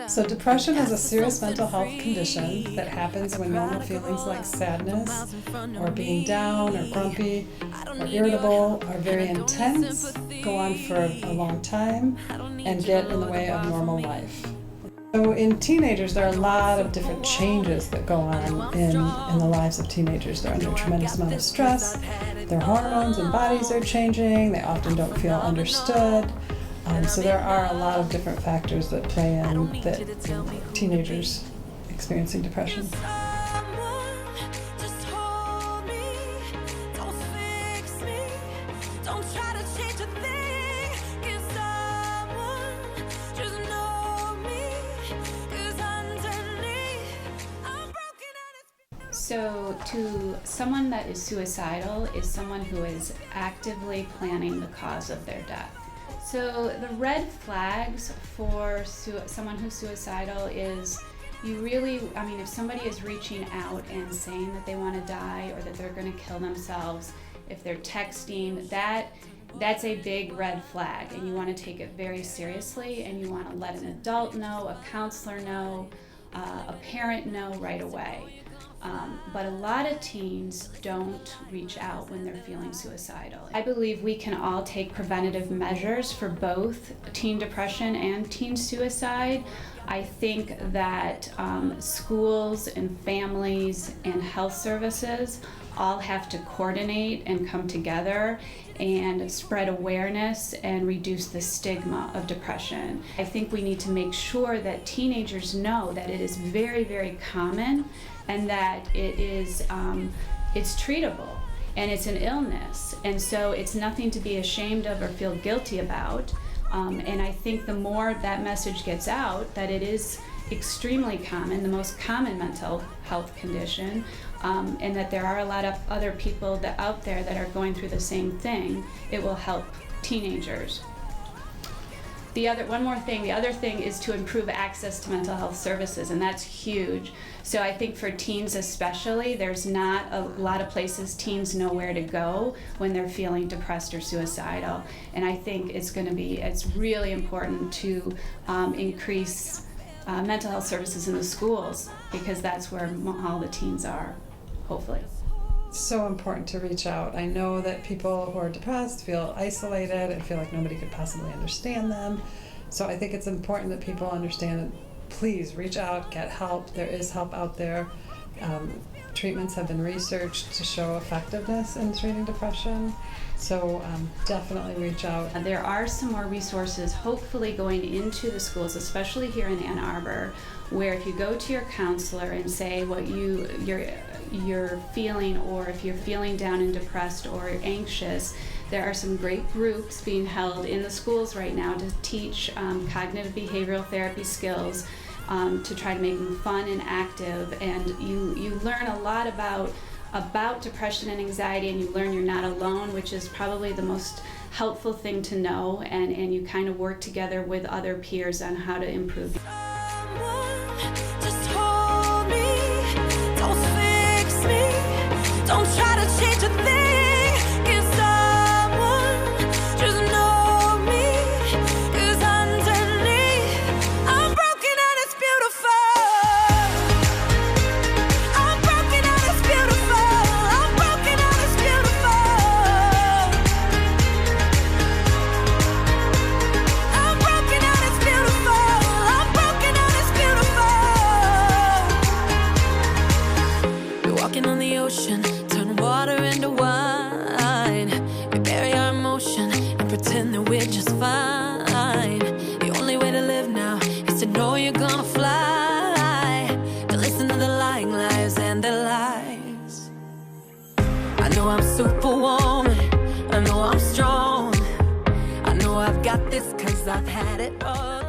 So depression is a serious mental health condition that happens when normal feelings like sadness or being down or grumpy or irritable are very intense, go on for a long time, and get in the way of normal life. So in teenagers, there are a lot of different changes that go on in the lives of teenagers. They're under a tremendous amount of stress. Their hormones and bodies are changing. They often don't feel understood. So there are a lot of different factors that play in that teenagers experiencing depression. So to someone that is suicidal is someone who is actively planning the cause of their death. So the red flags for someone who's suicidal is if somebody is reaching out and saying that they want to die or that they're going to kill themselves, if they're texting, that's a big red flag, and you want to take it very seriously, and you want to let an adult know, a counselor know, a parent know right away. But a lot of teens don't reach out when they're feeling suicidal. I believe we can all take preventative measures for both teen depression and teen suicide. I think that schools and families and health services all have to coordinate and come together and spread awareness and reduce the stigma of depression. I think we need to make sure that teenagers know that it is very, very common and that it's treatable and it's an illness, and so it's nothing to be ashamed of or feel guilty about. And I think the more that message gets out, that it is extremely common, the most common mental health condition, and that there are a lot of other people out there that are going through the same thing, it will help teenagers. The other thing is to improve access to mental health services, and that's huge. So I think for teens especially, there's not a lot of places teens know where to go when they're feeling depressed or suicidal. And I think it's really important to increase mental health services in the schools, because that's where all the teens are, hopefully. It's so important to reach out. I know that people who are depressed feel isolated and feel like nobody could possibly understand them. So I think it's important that people understand that please reach out, get help. There is help out there. Treatments have been researched to show effectiveness in treating depression. So definitely reach out. There are some more resources hopefully going into the schools, especially here in Ann Arbor, where if you go to your counselor and say what you're feeling, or if you're feeling down and depressed or anxious, there are some great groups being held in the schools right now to teach cognitive behavioral therapy skills, to try to make them fun and active, and you learn a lot about depression and anxiety, and you learn you're not alone, which is probably the most helpful thing to know, and you kind of work together with other peers on how to improve. Just hold me, don't fix me, don't try to change a thing. Get someone, just know me, 'cause underneath I'm broken and it's beautiful. I'm broken and it's beautiful. I'm broken and it's beautiful. I'm broken and it's beautiful. I'm broken and it's beautiful. We're walking on the ocean, turn water into wine. We bury our emotion and pretend that we're just fine. The only way to live now is to know you're gonna fly. To listen to the lying lives and their lies. I know I'm superwoman, I know I'm strong, I know I've got this 'cause I've had it all.